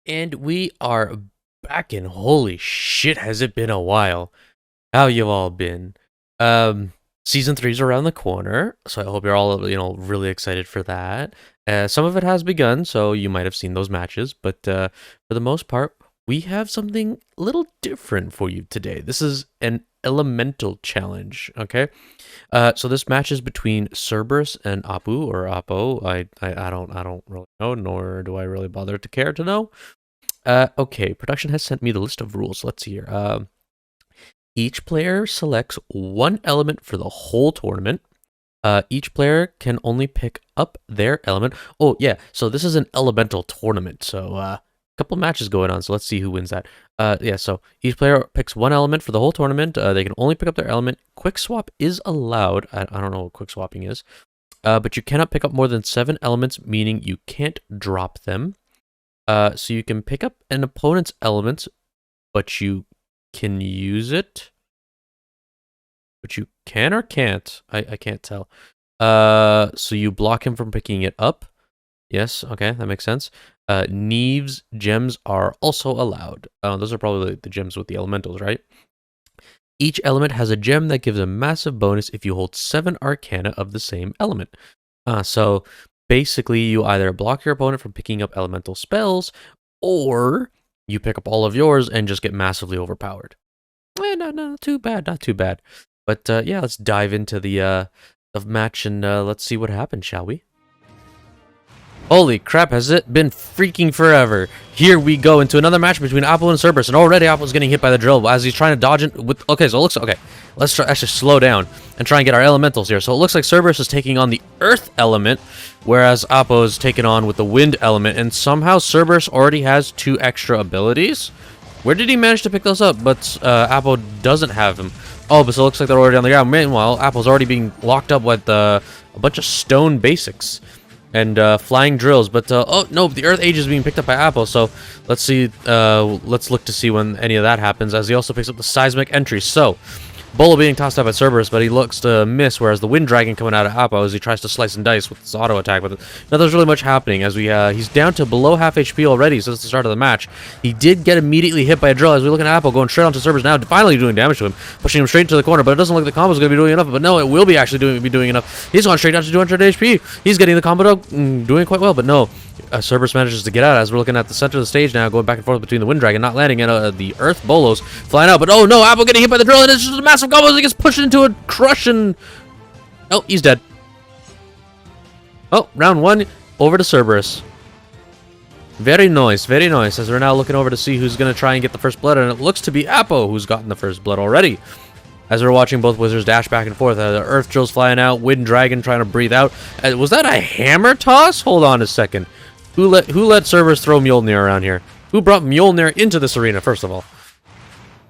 And we are back, and holy shit, has it been a while. How you all been? Season 3's around the corner, so I hope you're all, really excited for that. Some of it has begun, so you might have seen those matches, but for the most part, we have something a little different for you today. This is an elemental challenge, okay? So this match is between Cerberus and Apu, or Apo. I don't really know, nor do I really bother to care to know. Okay, production has sent me the list of rules. Let's see here. Each player selects one element for the whole tournament. Each player can only pick up their element. Oh, yeah, so this is an elemental tournament, so a couple matches going on, so let's see who wins that. Yeah, so each player picks one element for the whole tournament. They can only pick up their element. Quick swap is allowed. I don't know what quick swapping is. But you cannot pick up more than 7 elements, meaning you can't drop them. So you can pick up an opponent's element, but you can use it. But you can or can't? I can't tell. So you block him from picking it up. Yes, okay, that makes sense. Neeves gems are also allowed. Those are probably the gems with the elementals, right? Each element has a gem that gives a massive bonus if you hold 7 arcana of the same element. So basically, you either block your opponent from picking up elemental spells, or you pick up all of yours and just get massively overpowered. Not too bad, not too bad. But yeah, let's dive into the match and let's see what happens, shall we? Holy crap, has it been freaking forever. Here we go into another match between Apple and Cerberus, and already Apple's getting hit by the drill as he's trying to dodge it with... Okay, so it looks... Okay, let's actually slow down and try and get our elementals here. So it looks like Cerberus is taking on the earth element, whereas Apple is taking on with the wind element, and somehow Cerberus already has 2 extra abilities. Where did he manage to pick those up? But Apple doesn't have them. Oh, but so it looks like they're already on the ground. Meanwhile, Apple's already being locked up with a bunch of stone basics and flying drills. But oh no, the earth age is being picked up by Apple. So let's see. Let's look to see when any of that happens, as he also picks up the seismic entry. So Bolo being tossed out by Cerberus, but he looks to miss, whereas the Wind Dragon coming out of Appo as he tries to slice and dice with his auto attack. But nothing's really much happening, as he's down to below half HP already since the start of the match. He did get immediately hit by a drill, as we look at Appo going straight onto Cerberus now, finally doing damage to him, pushing him straight into the corner, but it doesn't look like the combo's going to be doing enough. But no, it will be actually doing enough. He's gone straight down to 200 HP. He's getting the combo doing quite well, but no. Cerberus manages to get out as we're looking at the center of the stage now, going back and forth between the Wind Dragon, not landing, and the Earth Bolos flying out. But oh no, Apple getting hit by the drill, and it's just a massive combo as he gets pushed into a crush, and oh, he's dead. Oh, round 1 over to Cerberus. Very nice, as we're now looking over to see who's going to try and get the first blood, and it looks to be Appo who's gotten the first blood already. As we're watching both wizards dash back and forth, the Earth Drill's flying out, Wind Dragon trying to breathe out. Was that a hammer toss? Hold on a second. Who let Cerberus throw Mjolnir around here? Who brought Mjolnir into this arena, first of all?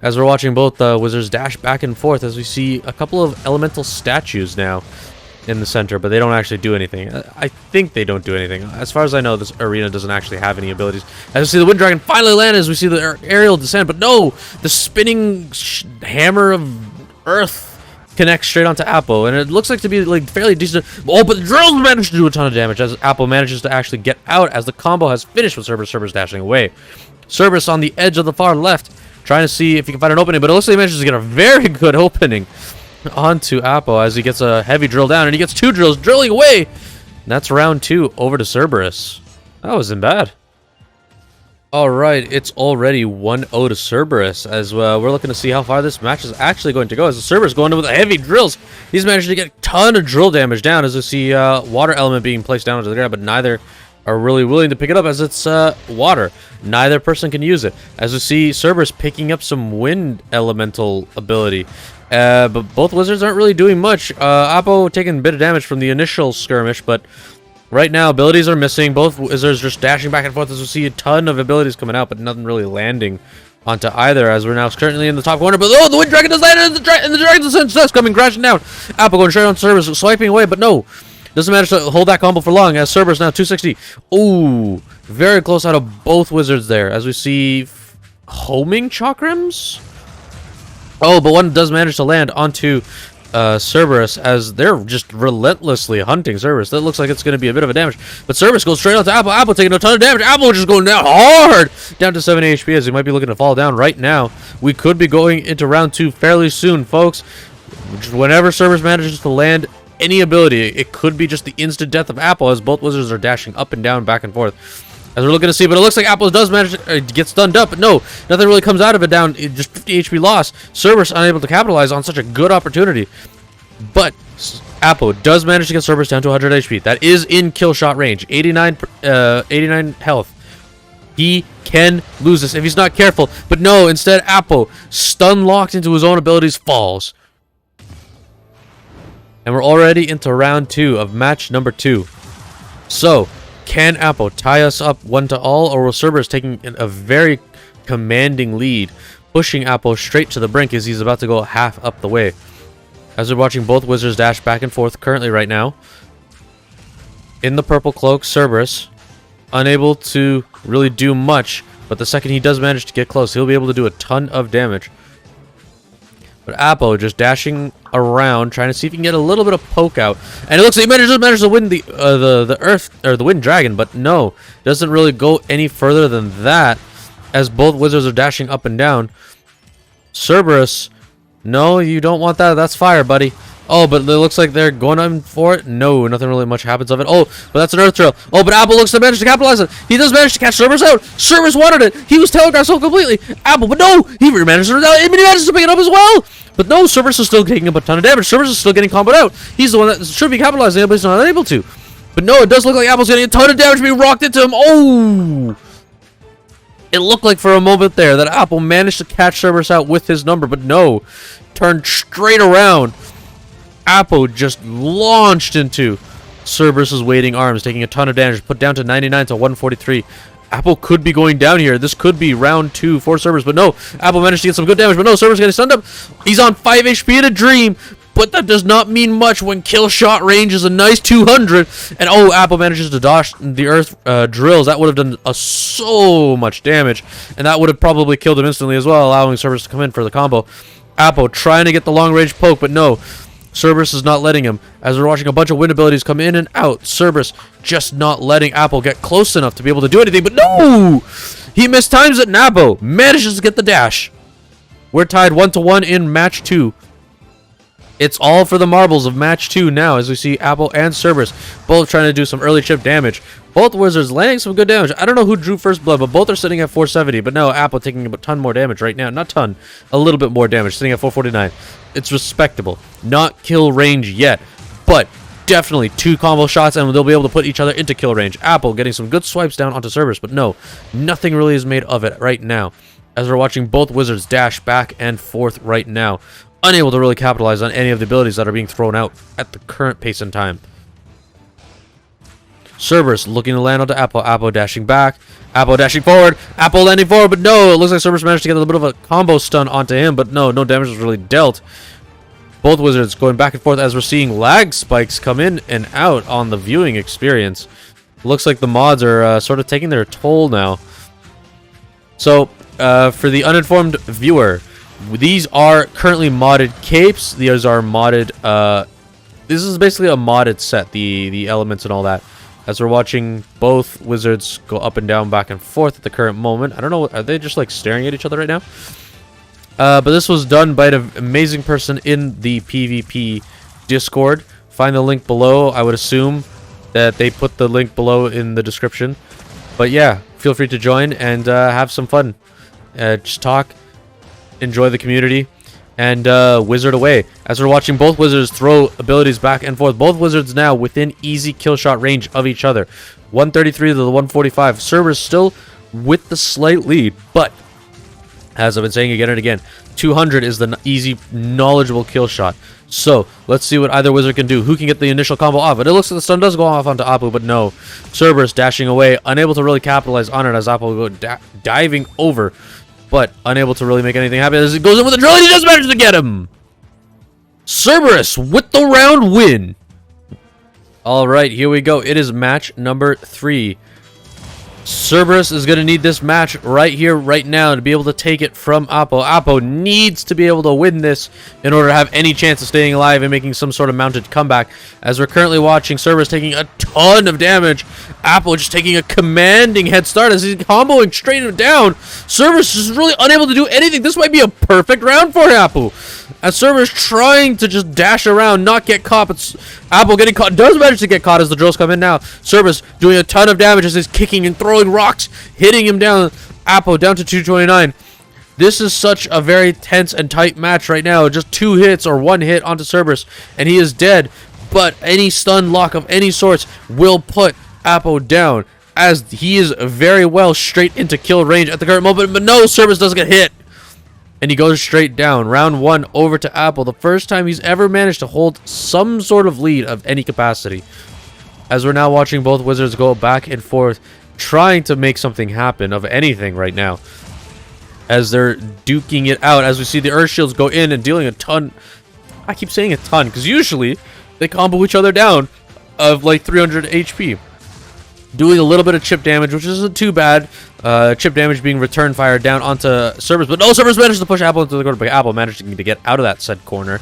As we're watching both wizards dash back and forth, as we see a couple of elemental statues now in the center, but they don't actually do anything. I think they don't do anything. As far as I know, this arena doesn't actually have any abilities. As we see the Wind Dragon finally land, as we see the aerial descent, but no! The spinning hammer of Earth connects straight onto Apple, and it looks like to be like fairly decent. Oh, but the drills managed to do a ton of damage as Apple manages to actually get out as the combo has finished with Cerberus dashing away. Cerberus on the edge of the far left, trying to see if he can find an opening, but it looks like he manages to get a very good opening onto Apple as he gets a heavy drill down, and he gets 2 drills drilling away. And that's round 2 over to Cerberus. That wasn't bad. Alright, it's already 1-0 to Cerberus, as we're looking to see how far this match is actually going to go, as the Cerberus going in with heavy drills. He's managed to get a ton of drill damage down, as we see water element being placed down onto the ground, but neither are really willing to pick it up, as it's water. Neither person can use it, as we see Cerberus picking up some wind elemental ability. But both wizards aren't really doing much. Appo taking a bit of damage from the initial skirmish, but right now, abilities are missing. Both wizards just dashing back and forth as we see a ton of abilities coming out, but nothing really landing onto either, as we're now currently in the top corner. But oh, the Wind Dragon does land, and the Dragon's success coming crashing down. Apple going straight on Cerberus, swiping away, but no. Doesn't manage to hold that combo for long, as Cerberus now 260. Ooh, very close out of both wizards there, as we see homing chakrams. Oh, but one does manage to land onto Cerberus, as they're just relentlessly hunting Cerberus. That looks like it's going to be a bit of a damage. But Cerberus goes straight out to Apple. Apple taking a ton of damage. Apple just going down hard. Down to 7 HP as he might be looking to fall down right now. We could be going into round 2 fairly soon, folks. Whenever Cerberus manages to land any ability, it could be just the instant death of Apple as both wizards are dashing up and down, back and forth. As we're looking to see, but it looks like Apple does manage to get stunned up, but no, nothing really comes out of it down, just 50 HP loss. Cerberus unable to capitalize on such a good opportunity. But Apple does manage to get Cerberus down to 100 HP. That is in kill shot range. 89 health. He can lose this if he's not careful. But no, instead Apple, stun locked into his own abilities, falls. And we're already into round 2 of match number 2. So, can Apple tie us up 1-all, or will Cerberus taking a very commanding lead, pushing Apple straight to the brink as he's about to go half up the way? As we're watching both wizards dash back and forth currently right now. In the purple cloak, Cerberus, unable to really do much, but the second he does manage to get close, he'll be able to do a ton of damage. But Apple just dashing around, trying to see if he can get a little bit of poke out, and it looks like he managed to win the earth, or the wind dragon, but no, doesn't really go any further than that. As both wizards are dashing up and down, Cerberus, no, you don't want that. That's fire, buddy. Oh, but it looks like they're going on for it. No, nothing really much happens of it. Oh, but that's an earth trail. Oh, but Apple looks to manage to capitalize it. He does manage to catch Cerberus out. Cerberus wanted it. He was telegraphed so completely. Apple, but no, he manages to pick it up as well. But no, Cerberus is still taking up a ton of damage. Cerberus is still getting comboed out. He's the one that should be capitalizing, but he's not able to. But no, it does look like Apple's getting a ton of damage being rocked into him. Oh! It looked like for a moment there that Apple managed to catch Cerberus out with his number, but no. Turned straight around. Apple just launched into Cerberus's waiting arms, taking a ton of damage, put down to 99 to 143. Apple could be going down here. This could be round 2 for Cerberus, but no. Apple managed to get some good damage, but no, Cerberus getting stunned up. He's on 5 HP in a dream, but that does not mean much when kill shot range is a nice 200. And oh, Apple manages to dodge the earth drills. That would have done so much damage, and that would have probably killed him instantly as well, allowing Cerberus to come in for the combo. Apple trying to get the long range poke, but no. Cerberus is not letting him. As we're watching a bunch of wind abilities come in and out, Cerberus just not letting Apple get close enough to be able to do anything. But no! He mistimes it, and Apple manages to get the dash. We're tied 1-1 in match 2. It's all for the marbles of match 2 now, as we see Apple and Cerberus both trying to do some early chip damage. Both wizards landing some good damage. I don't know who drew first blood, but both are sitting at 470. But no, Apple taking a ton more damage right now. Not ton, a little bit more damage, sitting at 449. It's respectable. Not kill range yet, but definitely 2 combo shots, and they'll be able to put each other into kill range. Apple getting some good swipes down onto Cerberus, but no, nothing really is made of it right now. As we're watching both wizards dash back and forth right now, unable to really capitalize on any of the abilities that are being thrown out at the current pace and time. Cerberus looking to land onto Apple. Apple dashing back. Apple dashing forward. Apple landing forward, but no. It looks like Cerberus managed to get a little bit of a combo stun onto him, but no damage was really dealt. Both wizards going back and forth as we're seeing lag spikes come in and out on the viewing experience. Looks like the mods are sort of taking their toll now. So, for the uninformed viewer, these are currently modded capes. These are modded. This is basically a modded set, the elements and all that. As we're watching both wizards go up and down, back and forth at the current moment. I don't know, are they just like staring at each other right now? But this was done by an amazing person in the PvP Discord. Find the link below. I would assume that they put the link below in the description. But yeah, feel free to join and have some fun. Just talk, enjoy the community, and wizard away. As we're watching both wizards throw abilities back and forth. Both wizards now within easy kill shot range of each other. 133 to the 145. Cerberus still with the slight lead, but as I've been saying again and again, 200 is the easy, knowledgeable kill shot. So, let's see what either wizard can do. Who can get the initial combo off? But it looks like the stun does go off onto Apu, but no. Cerberus dashing away, unable to really capitalize on it as Apu will go diving over, but unable to really make anything happen as it goes in with a drill, and he just manages to get him! Cerberus with the round win! Alright, here we go. It is match number 3. Cerberus is going to need this match right here, right now, to be able to take it from Appo. Appo needs to be able to win this in order to have any chance of staying alive and making some sort of mounted comeback. As we're currently watching, Cerberus taking a ton of damage. Appo just taking a commanding head start as he's comboing straight down. Cerberus is really unable to do anything. This might be a perfect round for Appo, as Cerberus trying to just dash around, not get caught, but Appo getting caught, does manage to get caught as the drills come in now. Cerberus doing a ton of damage as he's kicking and throwing rocks, hitting him down. Appo down to 229. This is such a very tense and tight match right now. Just 2 hits or 1 hit onto Cerberus, and he is dead. But any stun lock of any sorts will put Appo down, as he is very well straight into kill range at the current moment. But no, Cerberus doesn't get hit, and he goes straight down. Round 1 over to Appo. The first time he's ever managed to hold some sort of lead of any capacity. As we're now watching both wizards go back and forth, trying to make something happen of anything right now, as they're duking it out. As we see the Earth Shields go in and dealing a ton. I keep saying a ton because usually they combo each other down of like 300 HP. Doing a little bit of chip damage, which isn't too bad. Chip damage being return fire down onto Cerberus, but no, Cerberus managed to push Appo into the corner, but Appo managed to get out of that said corner.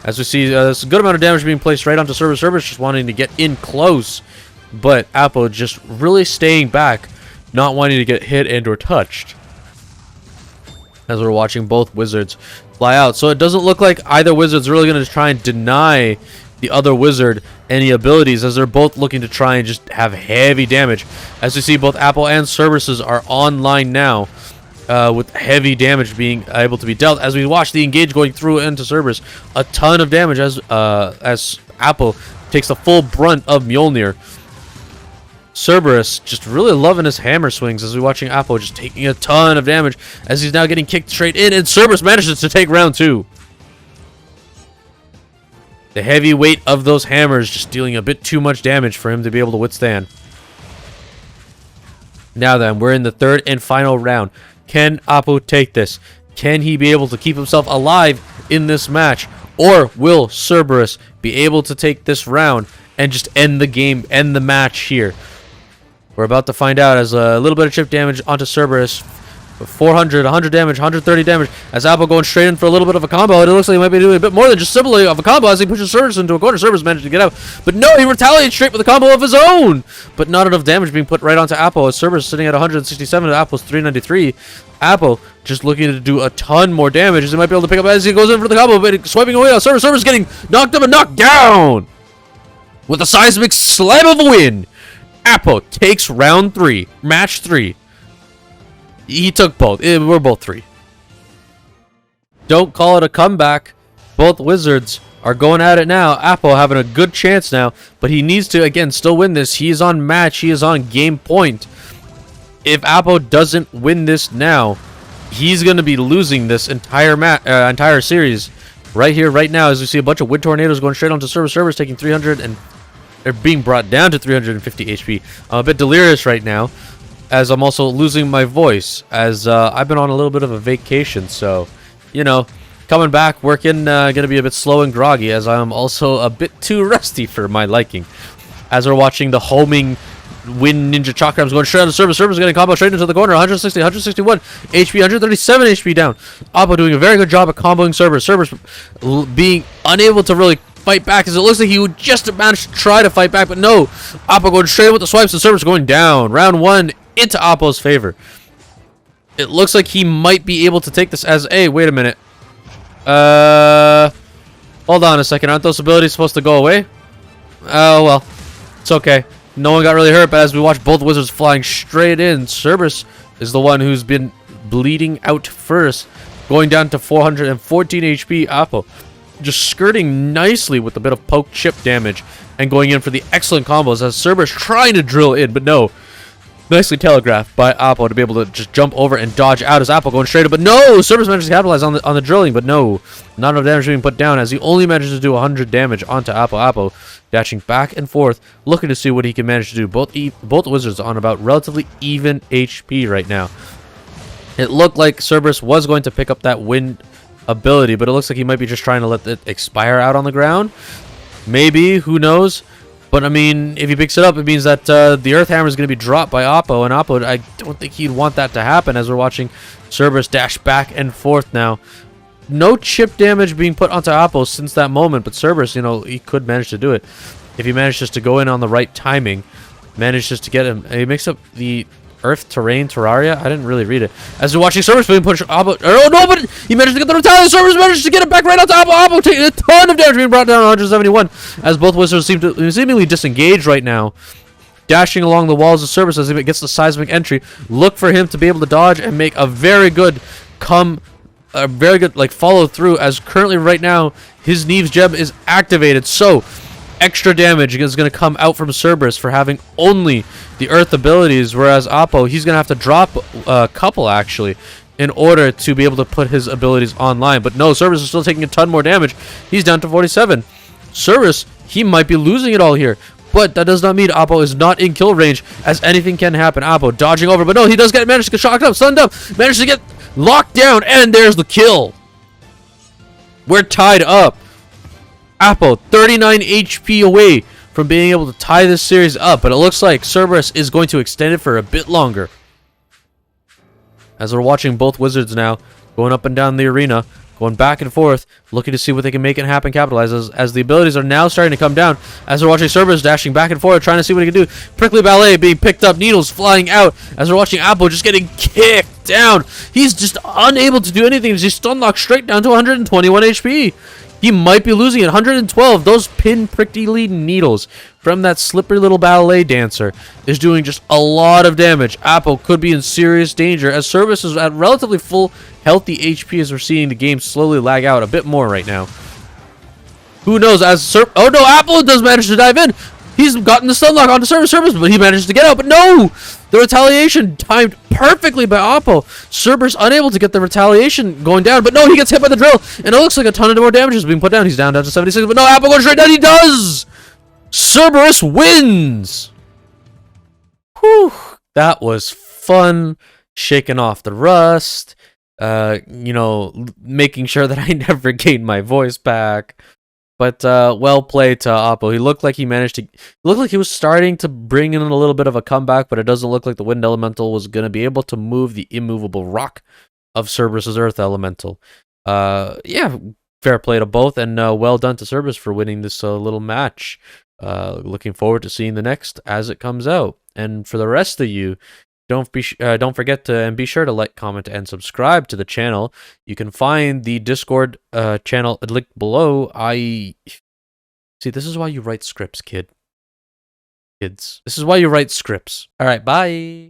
As we see a good amount of damage being placed right onto Cerberus. Cerberus just wanting to get in close, but Appo just really staying back, not wanting to get hit and or touched. As we're watching both wizards fly out, so it doesn't look like either wizard's really going to try and deny the other wizard any abilities, as they're both looking to try and just have heavy damage. As we see, both Appo and Cerberus are online now, with heavy damage being able to be dealt. As we watch the engage going through into Cerberus, a ton of damage as Appo takes the full brunt of Mjolnir. Cerberus just really loving his hammer swings as we're watching Appo just taking a ton of damage as he's now getting kicked straight in, and Cerberus manages to take round 2. The heavy weight of those hammers just dealing a bit too much damage for him to be able to withstand. Now then, we're in the 3rd and final round. Can Appo take this? Can he be able to keep himself alive in this match? Or will Cerberus be able to take this round and just end the game, end the match here? We're about to find out, as a little bit of chip damage onto Cerberus. 400, 100 damage, 130 damage, as Appo going straight in for a little bit of a combo. It looks like he might be doing a bit more than just simply of a combo as he pushes Cerberus into a corner. Cerberus managed to get out, but no, he retaliates straight with a combo of his own. But not enough damage being put right onto Appo, as Cerberus sitting at 167 and Appo's 393. Appo just looking to do a ton more damage as he might be able to pick up as he goes in for the combo, but swiping away on Cerberus. Cerberus getting knocked up and knocked down with a seismic slam of a win. Appo takes round 3, match 3. He took both. We're both 3. Don't call it a comeback. Both wizards are going at it now. Appo having a good chance now, but he needs to, again, still win this. He is on match. He is on game point. If Appo doesn't win this now, he's going to be losing this entire series right here, right now, as we see a bunch of wind tornadoes going straight onto Cerberus. Cerberus taking 300 and they're being brought down to 350 HP. I'm a bit delirious right now, as I'm also losing my voice, as I've been on a little bit of a vacation, so, you know, coming back, working, gonna be a bit slow and groggy, as I'm also a bit too rusty for my liking. As we're watching the homing wind ninja chakrams going straight out of Cerberus. Cerberus getting combo straight into the corner, 160, 161 HP, 137 HP down. Appo doing a very good job at comboing Cerberus. Cerberus being unable to really fight back, as it looks like he would just manage to try to fight back, but no. Appo going straight with the swipes, and Cerberus going down. Round 1 into Appo's favor. It looks like he might be able to take this as a... Wait a minute. Hold on a second. Aren't those abilities supposed to go away? Oh, well. It's okay. No one got really hurt, but as we watch both wizards flying straight in, Cerberus is the one who's been bleeding out first, going down to 414 HP. Appo just skirting nicely with a bit of poke chip damage and going in for the excellent combos, as Cerberus trying to drill in, but no. Nicely telegraphed by Appo to be able to just jump over and dodge out, as Appo going straight up, but no! Cerberus manages to capitalize on the drilling, but no. Not enough damage being put down, as he only manages to do 100 damage onto Appo. Appo dashing back and forth, looking to see what he can manage to do. Both wizards on about relatively even HP right now. It looked like Cerberus was going to pick up that wind ability, but it looks like he might be just trying to let it expire out on the ground. Maybe, who knows? But I mean, if he picks it up, it means that the Earth Hammer is going to be dropped by Oppo, and Oppo, I don't think he'd want that to happen, as we're watching Cerberus dash back and forth now. No chip damage being put onto Oppo since that moment, but Cerberus, you know, he could manage to do it. If he managed just to go in on the right timing, managed just to get him. He makes up the Earth Terrain Terraria. I didn't really read it. As we're watching Cerberus being pushed, Oppo. Oh no, but he managed to get the retaliation. Cerberus managed to get it back right onto Oppo. Oppo taking a ton of damage, being brought down 171. As both wizards seem to seemingly disengage right now. Dashing along the walls of Cerberus as he gets the seismic entry. Look for him to be able to dodge and make a very good like follow through, as currently right now his Neve's gem is activated. So extra damage is going to come out from Cerberus for having only the Earth abilities, whereas Oppo, he's going to have to drop a couple actually in order to be able to put his abilities online. But no, Cerberus is still taking a ton more damage. He's down to 47. Cerberus, he might be losing it all here. But that does not mean Oppo is not in kill range, as anything can happen. Oppo dodging over, but no, he does manage to get shocked up, stunned up, managed to get locked down, and there's the kill. We're tied up. Oppo 39 HP away from being able to tie this series up, but it looks like Cerberus is going to extend it for a bit longer. As we're watching both wizards now going up and down the arena, going back and forth, looking to see what they can make it happen, capitalize, as the abilities are now starting to come down. As we're watching Cerberus dashing back and forth, trying to see what he can do. Prickly Ballet being picked up, needles flying out, as we're watching Oppo just getting kicked down. He's just unable to do anything. He's stun locked straight down to 121 HP. He might be losing it. 112. Those pin prickly needles from that slippery little ballet dancer is doing just a lot of damage. Oppo could be in serious danger, as Cerberus is at relatively full healthy HP, as we're seeing the game slowly lag out a bit more right now. Who knows? Oh no, Oppo does manage to dive in. He's gotten the stun lock onto Cerberus, but he manages to get out. But no! The retaliation timed perfectly by Oppo. Cerberus unable to get the retaliation going down. But no, he gets hit by the drill. And it looks like a ton of more damage is being put down. He's down to 76. But no, Oppo goes straight down. He does! Cerberus wins! Whew. That was fun. Shaking off the rust. You know, making sure that I never gained my voice back. But well played to Oppo. He looked like he managed to. It looked like he was starting to bring in a little bit of a comeback, but it doesn't look like the Wind Elemental was going to be able to move the immovable rock of Cerberus's Earth Elemental. Yeah, fair play to both, and well done to Cerberus for winning this little match. Looking forward to seeing the next as it comes out. And for the rest of you, don't forget to, and be sure to like, comment, and subscribe to the channel. You can find the Discord channel linked below. See, this is why you write scripts, kids. This is why you write scripts. All right, bye.